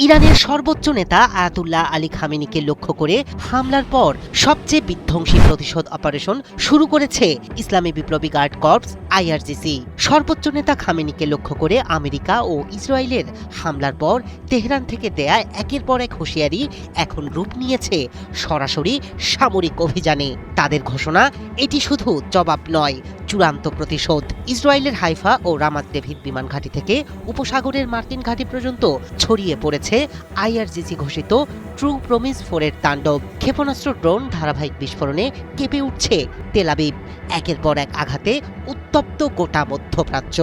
ইরানের সর্বোচ্চ নেতা আয়াতুল্লাহ আলী খামেনিকে লক্ষ্য করে হামলার পর সবচেয়ে বিধ্বংসী প্রতিশোধ অপারেশন শুরু করেছে ইসলামী বিপ্লবী গার্ড কর্পস আইআরজিসি। সর্বোচ্চ নেতা খামেনিকে লক্ষ্য করে আমেরিকা ও ইসরায়েলের হামলার পর তেহরান থেকে দেয়া একের পর এক হুঁশিয়ারি এখন রূপ নিয়েছে সরাসরি সামরিক অভিযানে। তাদের ঘোষণা, এটি শুধু জবাব নয়, চূড়ান্ত প্রতিশোধ। ইসরায়েলের হাইফা ও রামাত ডেভিড বিমান ঘাঁটি থেকে উপসাগরের মার্কিন ঘাঁটি পর্যন্ত ছড়িয়ে পড়েছে আইআরজিসি ঘোষিত ট্রু প্রমিস 4-এর তাণ্ডব। ক্ষেপণাস্ত্র, ড্রোন, ধারাবাহিক বিস্ফোরণে কেঁপে উঠছে তেল আবিব। একের পর এক আঘাতে উত্তপ্ত গোটা মধ্যপ্রাচ্য।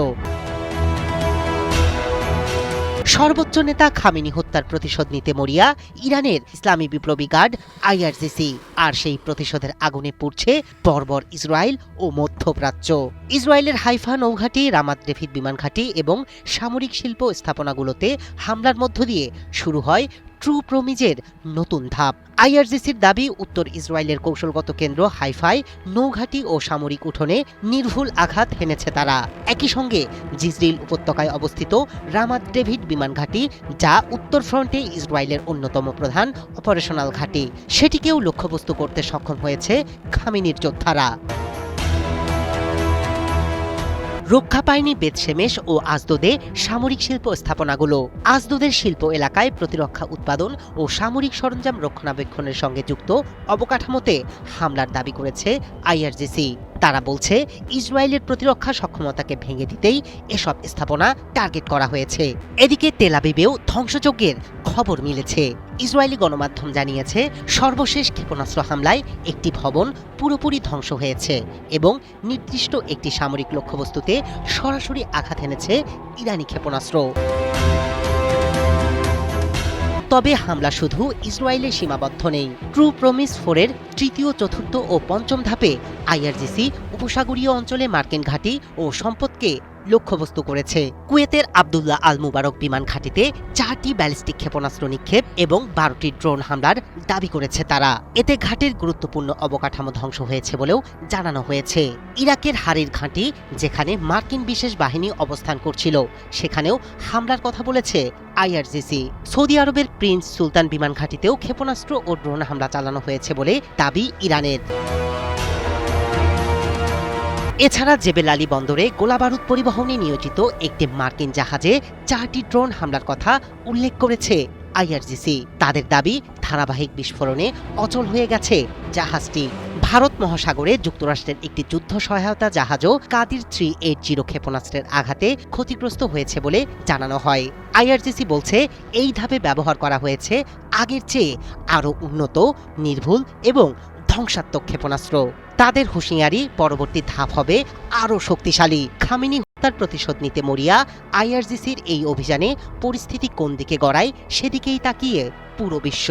সর্বোচ্চ নেতা খামেনি হত্যার প্রতিশোধ নিতে মরিয়া ইরানের ইসলামী বিপ্লবী গার্ড আইআরজিসি। আর সেই প্রতিশোধের আগুনে পুড়ছে বর্বর ইসরায়েল ও মধ্যপ্রাচ্য। ইসরায়েলের হাইফা নৌঘাঁটি, রামাত ডেভিড বিমান ঘাঁটি এবং সামরিক শিল্প স্থাপনাগুলোতে হামলার মধ্য দিয়ে শুরু হয় ট্রু প্রমিজের নতুন ধাপ। আইআরজিসির দাবি, উত্তর ইসরায়েলের কৌশলগত কেন্দ্র হাইফায় নৌঘাঁটি ও সামরিক উঠোনে নির্ভুল আঘাত হেনেছে তারা। একই সঙ্গে জিজরিল উপত্যকায় অবস্থিত রামাত ডেভিড বিমান ঘাঁটি, যা উত্তর ফ্রন্টে ইসরায়েলের অন্যতম প্রধান অপারেশনাল ঘাঁটি, সেটিকেও লক্ষ্যবস্তু করতে সক্ষম হয়েছে খামেনির যোদ্ধারা। রক্ষা পায়নি বেতশেমেশ ও আজদোদে সামরিক শিল্প স্থাপনাগুলো। আজদোদের শিল্প এলাকায় প্রতিরক্ষা উৎপাদন ও সামরিক সরঞ্জাম রক্ষণাবেক্ষণের সঙ্গে যুক্ত অবকাঠামোতে হামলার দাবি করেছে আইআরজিসি। তারা বলছে, ইসরায়েলের প্রতিরক্ষা সক্ষমতাকে ভেঙে দিতেই এসব স্থাপনা টার্গেট করা হয়েছে। এদিকে তেল আবিবেও ধ্বংসযজ্ঞের খবর মিলেছে। ইসরায়েলি গণমাধ্যম জানিয়েছে, সর্বশেষ ক্ষেপণাস্ত্র হামলায় একটি ভবন পুরোপুরি ধ্বংস হয়েছে এবং নির্দিষ্ট একটি সামরিক লক্ষ্যবস্তুতে সরাসরি আঘাত এনেছে ইরানি ক্ষেপণাস্ত্র। তবে হামলা শুধু ইসরায়েলে সীমাবদ্ধ নেই। ট্রু প্রমিস 4-এর তৃতীয়, চতুর্থ ও পঞ্চম ধাপে আইআরজিসি উপসাগরীয় অঞ্চলে মার্কিন ঘাঁটি ও সম্পদকে লক্ষ্যবস্তু করেছে। কুয়েতের আবদুল্লাহ আল মুবারক বিমান ঘাঁটিতে 4টি ব্যালিস্টিক ক্ষেপণাস্ত্র নিক্ষেপ এবং 12টি ড্রোন হামলার দাবি করেছে তারা। এতে ঘাঁটির গুরুত্বপূর্ণ অবকাঠামো ধ্বংস হয়েছে বলেও জানানো হয়েছে। ইরাকের হারির ঘাঁটি, যেখানে মার্কিন বিশেষ বাহিনী অবস্থান করছিল, সেখানেও হামলার কথা বলেছে আইআরজিসি। সৌদি আরবের প্রিন্স সুলতান বিমান ঘাঁটিতেও ক্ষেপণাস্ত্র ও ড্রোন হামলা চালানো হয়েছে বলে দাবি ইরানের। এছাড়া জেবেল আলী বন্দরে গোলাবারুদ পরিবহনে নিয়োজিত একটি মার্কিন জাহাজে 4টি ড্রোন হামলার কথা উল্লেখ করেছে আইআরজিসি। তাদের দাবি, ধারাবাহিক বিস্ফোরণে অচল হয়ে গেছে জাহাজটি। ভারত মহাসাগরে যুক্তরাষ্ট্রের একটি যুদ্ধ সহায়তা জাহাজও কাদির 380 ক্ষেপণাস্ত্রের আঘাতে ক্ষতিগ্রস্ত হয়েছে বলে জানানো হয়। আইআরজিসি বলছে, এই ধাপে ব্যবহার করা হয়েছে আগের চেয়ে আরও উন্নত, নির্ভুল এবং ধ্বংসাত্মক ক্ষেপণাস্ত্র। তাদের হুঁশিয়ারি, পরবর্তী ধাপ হবে আরও শক্তিশালী। খামেনি হত্যার প্রতিশোধ নিতে মরিয়া আইআরজিসির এই অভিযানে পরিস্থিতি কোন দিকে গড়ায়, সেদিকেই তাকিয়ে পুরো বিশ্ব।